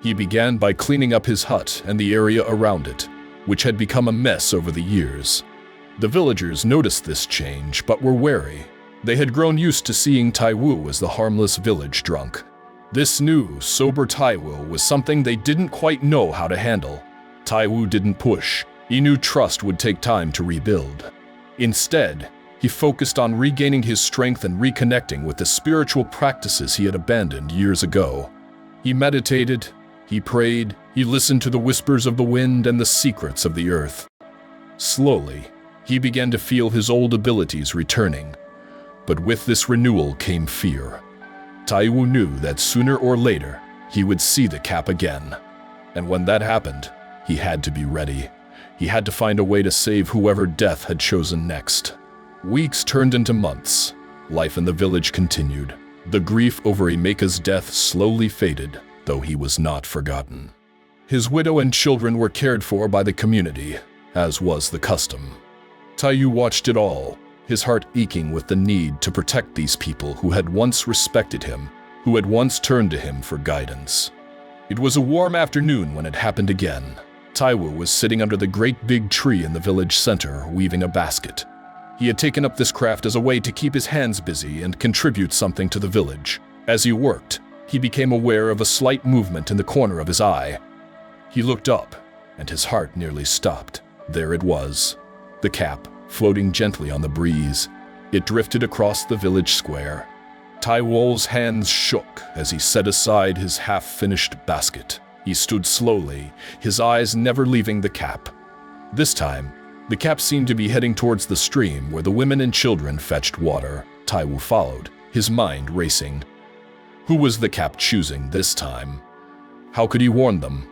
He began by cleaning up his hut and the area around it, which had become a mess over the years. The villagers noticed this change but were wary. They had grown used to seeing Taiwo as the harmless village drunk. This new, sober Taiwo was something they didn't quite know how to handle. Taiwo didn't push. He knew trust would take time to rebuild. Instead, he focused on regaining his strength and reconnecting with the spiritual practices he had abandoned years ago. He meditated, he prayed, he listened to the whispers of the wind and the secrets of the earth. Slowly, he began to feel his old abilities returning. But with this renewal came fear. Taiwo knew that sooner or later, he would see the cap again. And when that happened, he had to be ready. He had to find a way to save whoever death had chosen next. Weeks turned into months. Life in the village continued. The grief over Emeka's death slowly faded, though he was not forgotten. His widow and children were cared for by the community, as was the custom. Taiwo watched it all, his heart aching with the need to protect these people who had once respected him, who had once turned to him for guidance. It was a warm afternoon when it happened again. Taiwo was sitting under the great big tree in the village center, weaving a basket. He had taken up this craft as a way to keep his hands busy and contribute something to the village. As he worked, he became aware of a slight movement in the corner of his eye. He looked up, and his heart nearly stopped. There it was, the cap, floating gently on the breeze. It drifted across the village square. Taiwo's hands shook as he set aside his half-finished basket. He stood slowly, his eyes never leaving the cap. This time, the cap seemed to be heading towards the stream where the women and children fetched water. Taiwo followed, his mind racing. Who was the cap choosing this time? How could he warn them?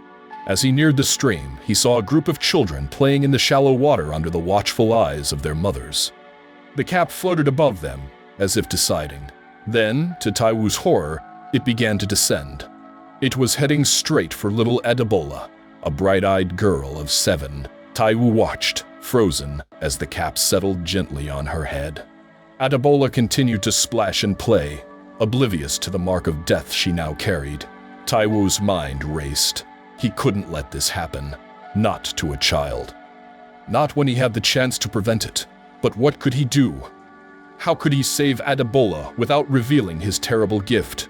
As he neared the stream, he saw a group of children playing in the shallow water under the watchful eyes of their mothers. The cap floated above them, as if deciding. Then, to Taiwo's horror, it began to descend. It was heading straight for little Adebola, a bright-eyed girl of 7. Taiwo watched, frozen, as the cap settled gently on her head. Adebola continued to splash and play, oblivious to the mark of death she now carried. Taiwo's mind raced. He couldn't let this happen. Not to a child. Not when he had the chance to prevent it. But what could he do? How could he save Adebola without revealing his terrible gift?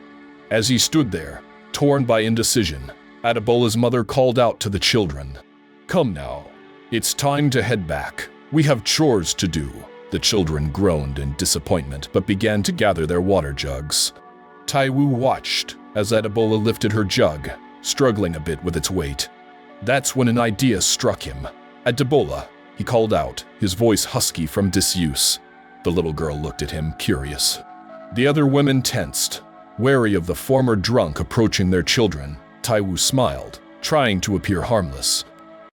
As he stood there, torn by indecision, Adebola's mother called out to the children. "Come now. It's time to head back. We have chores to do." The children groaned in disappointment but began to gather their water jugs. Taiwo watched as Adebola lifted her jug, struggling a bit with its weight. That's when an idea struck him. "Adebola," he called out, his voice husky from disuse. The little girl looked at him, curious. The other women tensed, wary of the former drunk approaching their children. Taiwo smiled, trying to appear harmless.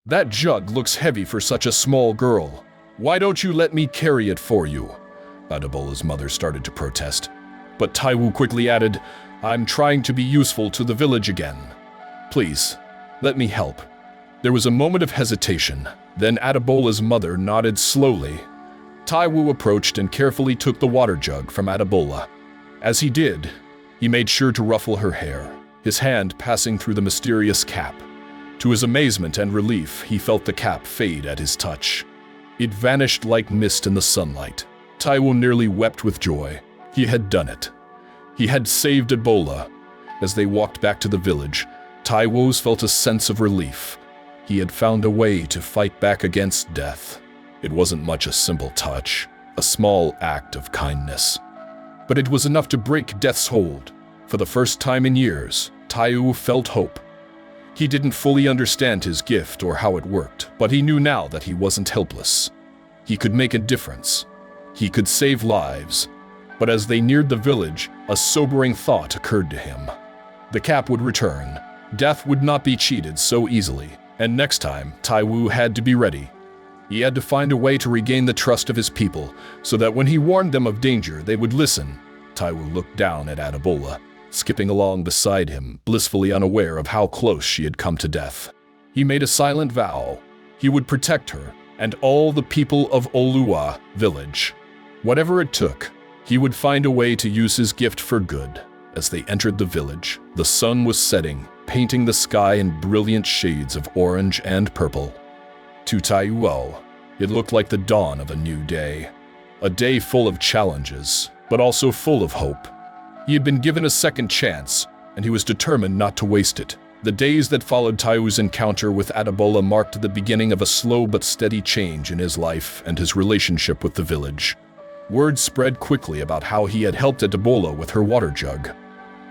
"That jug looks heavy for such a small girl. Why don't you let me carry it for you?" Adebola's mother started to protest. But Taiwo quickly added, "I'm trying to be useful to the village again. Please, let me help." There was a moment of hesitation. Then Adebola's mother nodded slowly. Taiwo approached and carefully took the water jug from Adebola. As he did, he made sure to ruffle her hair, his hand passing through the mysterious cap. To his amazement and relief, he felt the cap fade at his touch. It vanished like mist in the sunlight. Taiwo nearly wept with joy. He had done it. He had saved Adebola. As they walked back to the village, Taiwo felt a sense of relief. He had found a way to fight back against death. It wasn't much a simple touch, a small act of kindness. But it was enough to break death's hold. For the first time in years, Taiwo felt hope. He didn't fully understand his gift or how it worked, but he knew now that he wasn't helpless. He could make a difference. He could save lives. But as they neared the village, a sobering thought occurred to him. The cap would return. Death would not be cheated so easily. And next time, Taiwo had to be ready. He had to find a way to regain the trust of his people, so that when he warned them of danger, they would listen. Taiwo looked down at Adebola, skipping along beside him, blissfully unaware of how close she had come to death. He made a silent vow. He would protect her and all the people of Oluwa village. Whatever it took, he would find a way to use his gift for good. As they entered the village, the sun was setting, painting the sky in brilliant shades of orange and purple. To Taiwo, it looked like the dawn of a new day. A day full of challenges, but also full of hope. He had been given a second chance, and he was determined not to waste it. The days that followed Taiwo's encounter with Adebola marked the beginning of a slow but steady change in his life and his relationship with the village. Word spread quickly about how he had helped Adebola with her water jug.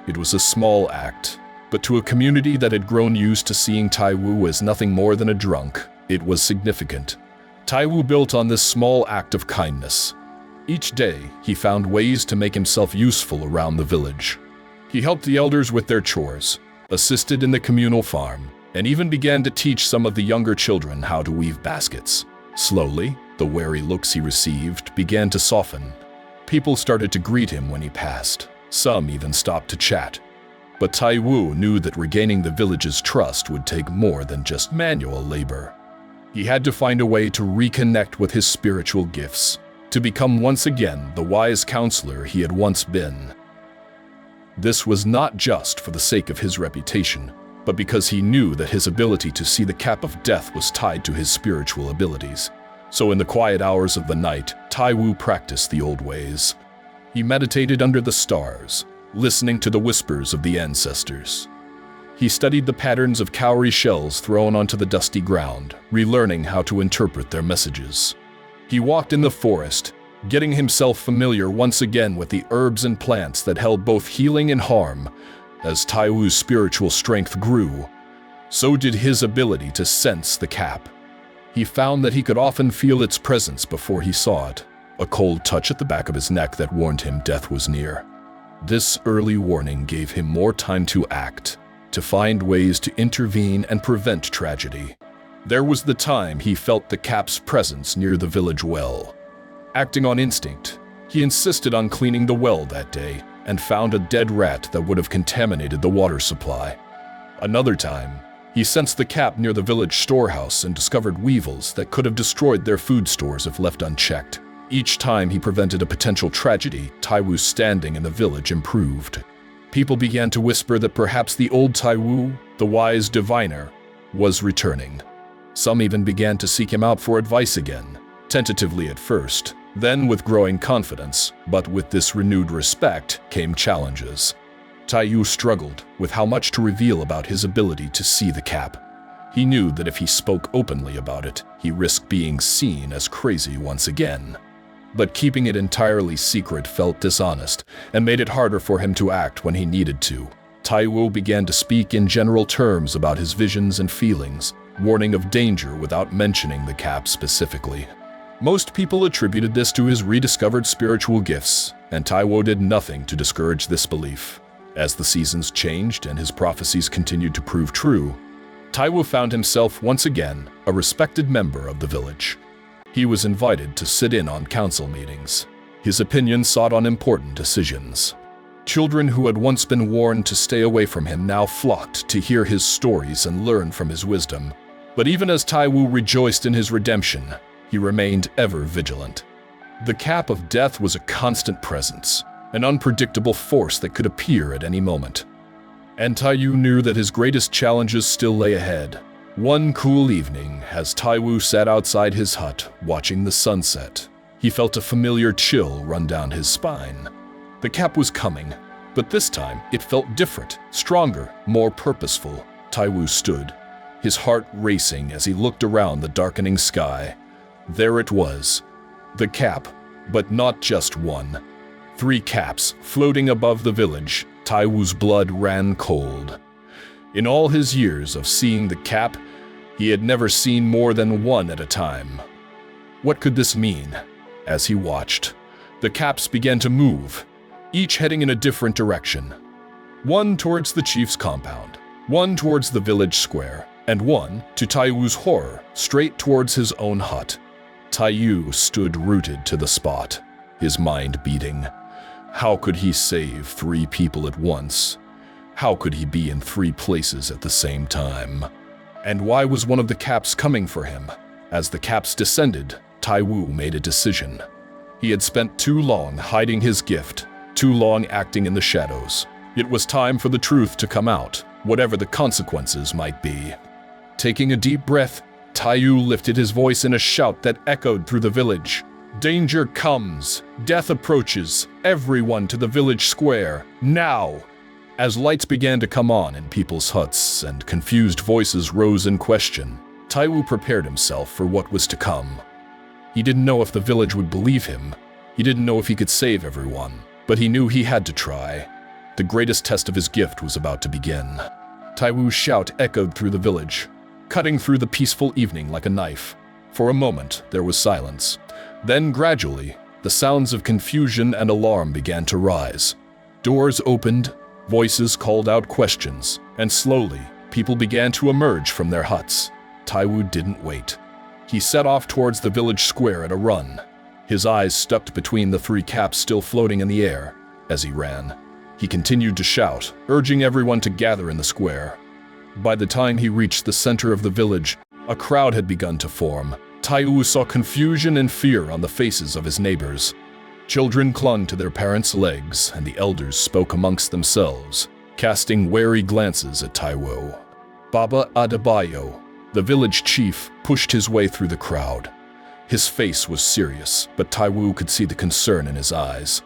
It was a small act, but to a community that had grown used to seeing Taiwo as nothing more than a drunk, it was significant. Taiwo built on this small act of kindness. Each day, he found ways to make himself useful around the village. He helped the elders with their chores, assisted in the communal farm, and even began to teach some of the younger children how to weave baskets. Slowly, the wary looks he received began to soften. People started to greet him when he passed. Some even stopped to chat. But Taiwo knew that regaining the village's trust would take more than just manual labor. He had to find a way to reconnect with his spiritual gifts, to become once again the wise counselor he had once been. This was not just for the sake of his reputation, but because he knew that his ability to see the cap of death was tied to his spiritual abilities. So in the quiet hours of the night, Taiwo practiced the old ways. He meditated under the stars, listening to the whispers of the ancestors. He studied the patterns of cowrie shells thrown onto the dusty ground, relearning how to interpret their messages. He walked in the forest, getting himself familiar once again with the herbs and plants that held both healing and harm. As Taiwo's spiritual strength grew, so did his ability to sense the cap. He found that he could often feel its presence before he saw it, a cold touch at the back of his neck that warned him death was near. This early warning gave him more time to act, to find ways to intervene and prevent tragedy. There was the time he felt the cap's presence near the village well. Acting on instinct, he insisted on cleaning the well that day and found a dead rat that would have contaminated the water supply. Another time, he sensed the cap near the village storehouse and discovered weevils that could have destroyed their food stores if left unchecked. Each time he prevented a potential tragedy, Taiwo's standing in the village improved. People began to whisper that perhaps the old Taiwo, the wise diviner, was returning. Some even began to seek him out for advice again, tentatively at first, then with growing confidence, but with this renewed respect came challenges. Taiwo struggled with how much to reveal about his ability to see the cap. He knew that if he spoke openly about it, he risked being seen as crazy once again. But keeping it entirely secret felt dishonest and made it harder for him to act when he needed to. Taiwo began to speak in general terms about his visions and feelings, warning of danger without mentioning the cap specifically. Most people attributed this to his rediscovered spiritual gifts, and Taiwo did nothing to discourage this belief. As the seasons changed and his prophecies continued to prove true, Taiwo found himself once again a respected member of the village. He was invited to sit in on council meetings, his opinion sought on important decisions. Children who had once been warned to stay away from him now flocked to hear his stories and learn from his wisdom. But even as Taiwo rejoiced in his redemption, he remained ever vigilant. The cap of death was a constant presence, an unpredictable force that could appear at any moment. And Taiwo knew that his greatest challenges still lay ahead. One cool evening, as Taiwo sat outside his hut watching the sunset, he felt a familiar chill run down his spine. The cap was coming, but this time it felt different, stronger, more purposeful. Taiwo stood, his heart racing as he looked around the darkening sky. There it was, the cap, but not just one. 3 caps floating above the village. Taiwo's blood ran cold. In all his years of seeing the cap, he had never seen more than one at a time. What could this mean? As he watched, the caps began to move, each heading in a different direction. One towards the chief's compound, one towards the village square, and one, to Taiwo's horror, straight towards his own hut. Taiwo stood rooted to the spot, his mind beating. How could he save 3 people at once? How could he be in 3 places at the same time? And why was one of the caps coming for him? As the caps descended, Taiwo made a decision. He had spent too long hiding his gift, too long acting in the shadows. It was time for the truth to come out, whatever the consequences might be. Taking a deep breath, Taiwo lifted his voice in a shout that echoed through the village. Danger comes. Death approaches. Everyone to the village square, now! As lights began to come on in people's huts and confused voices rose in question, Taiwo prepared himself for what was to come. He didn't know if the village would believe him. He didn't know if he could save everyone, but he knew he had to try. The greatest test of his gift was about to begin. Taiwo's shout echoed through the village, cutting through the peaceful evening like a knife. For a moment, there was silence. Then, gradually, the sounds of confusion and alarm began to rise. Doors opened, voices called out questions, and slowly, people began to emerge from their huts. Taiwo didn't wait. He set off towards the village square at a run, his eyes stuck between the 3 caps still floating in the air. As he ran, he continued to shout, urging everyone to gather in the square. By the time he reached the center of the village, a crowd had begun to form. Taiwo saw confusion and fear on the faces of his neighbors. Children clung to their parents' legs, and the elders spoke amongst themselves, casting wary glances at Taiwo. Baba Adebayo, the village chief, pushed his way through the crowd. His face was serious, but Taiwo could see the concern in his eyes.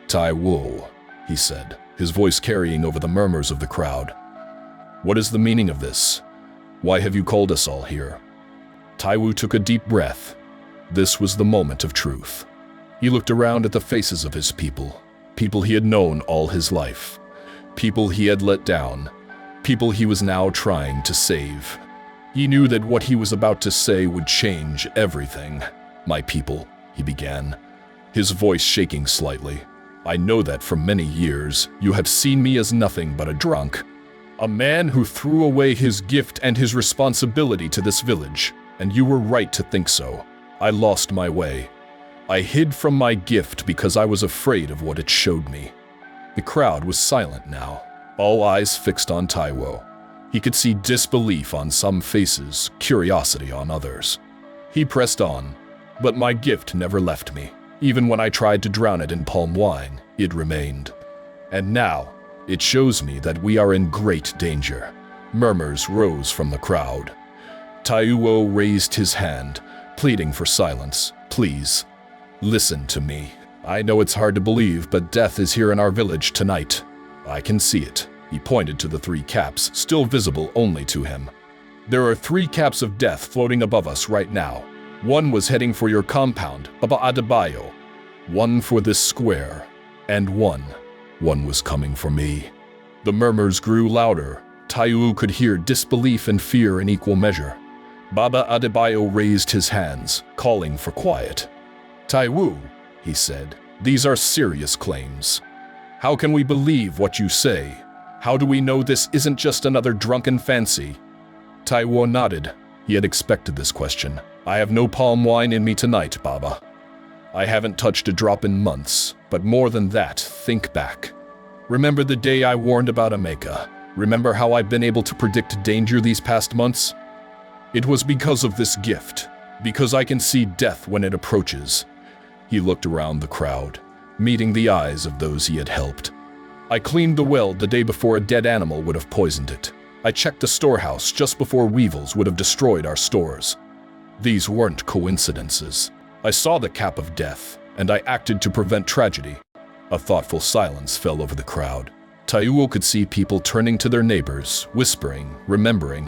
"Taiwo," he said, his voice carrying over the murmurs of the crowd. "What is the meaning of this? Why have you called us all here?" Taiwo took a deep breath. This was the moment of truth. He looked around at the faces of his people, people he had known all his life, people he had let down, people he was now trying to save. He knew that what he was about to say would change everything. "My people," he began, his voice shaking slightly. "I know that for many years you have seen me as nothing but a drunk, a man who threw away his gift and his responsibility to this village, and you were right to think so. I lost my way. I hid from my gift because I was afraid of what it showed me." The crowd was silent now, all eyes fixed on Taiwo. He could see disbelief on some faces, curiosity on others. He pressed on, "But my gift never left me. Even when I tried to drown it in palm wine, it remained. And now, it shows me that we are in great danger." Murmurs rose from the crowd. Taiwo raised his hand, pleading for silence. "Please, listen to me. I know it's hard to believe, but death is here in our village tonight. I can see it." He pointed to the 3 caps, still visible only to him. "There are 3 caps of death floating above us right now. One was heading for your compound, Baba Adebayo. One for this square. And one was coming for me." The murmurs grew louder. Taiwo could hear disbelief and fear in equal measure. Baba Adebayo raised his hands, calling for quiet. "Taiwo," he said, "these are serious claims. How can we believe what you say? How do we know this isn't just another drunken fancy?" Taiwo nodded. He had expected this question. "I have no palm wine in me tonight, Baba. I haven't touched a drop in months, but more than that, think back. Remember the day I warned about Ameka? Remember how I've been able to predict danger these past months? It was because of this gift, because I can see death when it approaches." He looked around the crowd, meeting the eyes of those he had helped. "I cleaned the well the day before a dead animal would have poisoned it. I checked the storehouse just before weevils would have destroyed our stores. These weren't coincidences. I saw the cap of death, and I acted to prevent tragedy." A thoughtful silence fell over the crowd. Taiwo could see people turning to their neighbors, whispering, remembering.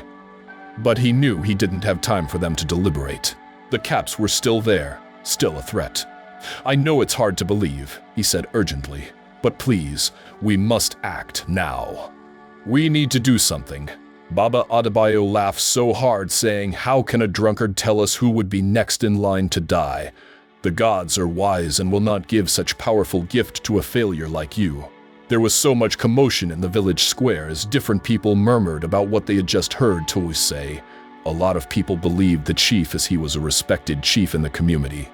But he knew he didn't have time for them to deliberate. The caps were still there, still a threat. "I know it's hard to believe," he said urgently, "but please, we must act now. We need to do something." Baba Adebayo laughed so hard, saying, "How can a drunkard tell us who would be next in line to die? The gods are wise and will not give such powerful gift to a failure like you." There was so much commotion in the village square as different people murmured about what they had just heard Taiwo say. A lot of people believed the chief as he was a respected chief in the community.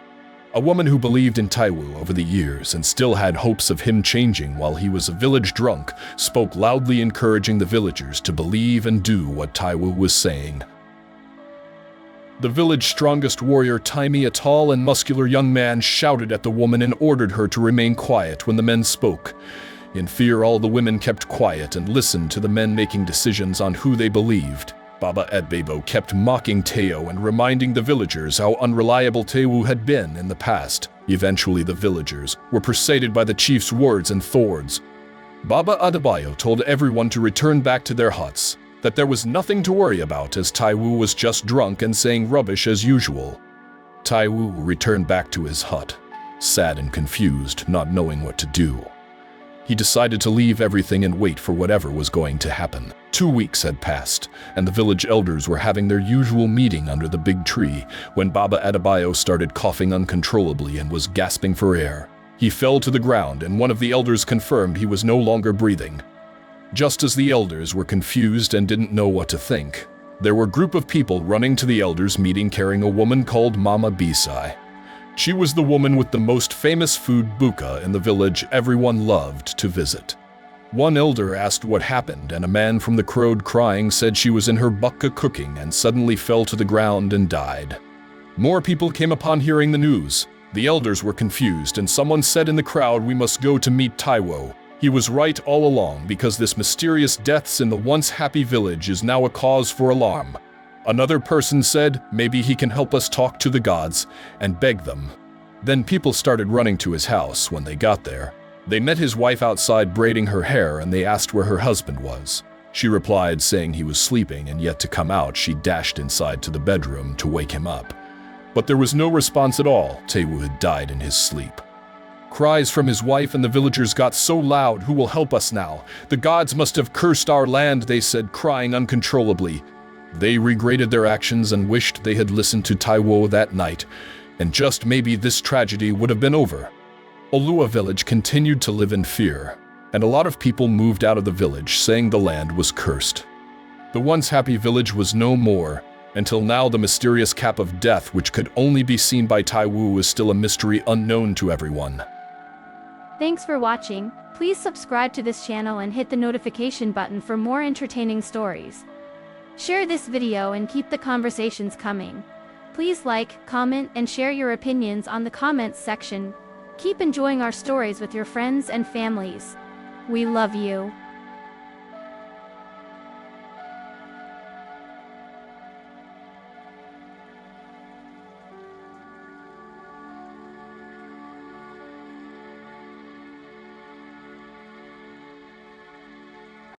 A woman who believed in Taiwo over the years and still had hopes of him changing while he was a village drunk spoke loudly, encouraging the villagers to believe and do what Taiwo was saying. The village's strongest warrior, Taimi, a tall and muscular young man, shouted at the woman and ordered her to remain quiet when the men spoke. In fear, all the women kept quiet and listened to the men making decisions on who they believed. Baba Edbebo kept mocking Taiwo and reminding the villagers how unreliable Taiwo had been in the past. Eventually, the villagers were persuaded by the chief's words and thorns. Baba Adebayo told everyone to return back to their huts, that there was nothing to worry about as Taiwo was just drunk and saying rubbish as usual. Taiwo returned back to his hut, sad and confused, not knowing what to do. He decided to leave everything and wait for whatever was going to happen. 2 weeks had passed, and the village elders were having their usual meeting under the big tree when Baba Adebayo started coughing uncontrollably and was gasping for air. He fell to the ground, and one of the elders confirmed he was no longer breathing. Just as the elders were confused and didn't know what to think, there were a group of people running to the elders' meeting carrying a woman called Mama Bisai. She was the woman with the most famous food buka in the village everyone loved to visit. One elder asked what happened, and a man from the crowd crying said she was in her buka cooking and suddenly fell to the ground and died. More people came upon hearing the news. The elders were confused, and someone said in the crowd, "We must go to meet Taiwo. He was right all along, because this mysterious deaths in the once happy village is now a cause for alarm." Another person said, "Maybe he can help us talk to the gods and beg them." Then people started running to his house. When they got there, they met his wife outside braiding her hair, and they asked where her husband was. She replied saying he was sleeping, and yet to come out she dashed inside to the bedroom to wake him up. But there was no response at all. Taiwo had died in his sleep. Cries from his wife and the villagers got so loud. "Who will help us now? The gods must have cursed our land," they said, crying uncontrollably. They regretted their actions and wished they had listened to Taiwo that night, and just maybe this tragedy would have been over. Oluwa village continued to live in fear, and a lot of people moved out of the village saying the land was cursed. The once happy village was no more, until now the mysterious cap of death, which could only be seen by Taiwo, is still a mystery unknown to everyone. Thanks for watching. Please subscribe to this channel and hit the notification button for more entertaining stories. Share this video and keep the conversations coming. Please like, comment, and share your opinions on the comments section. Keep enjoying our stories with your friends and families. We love you.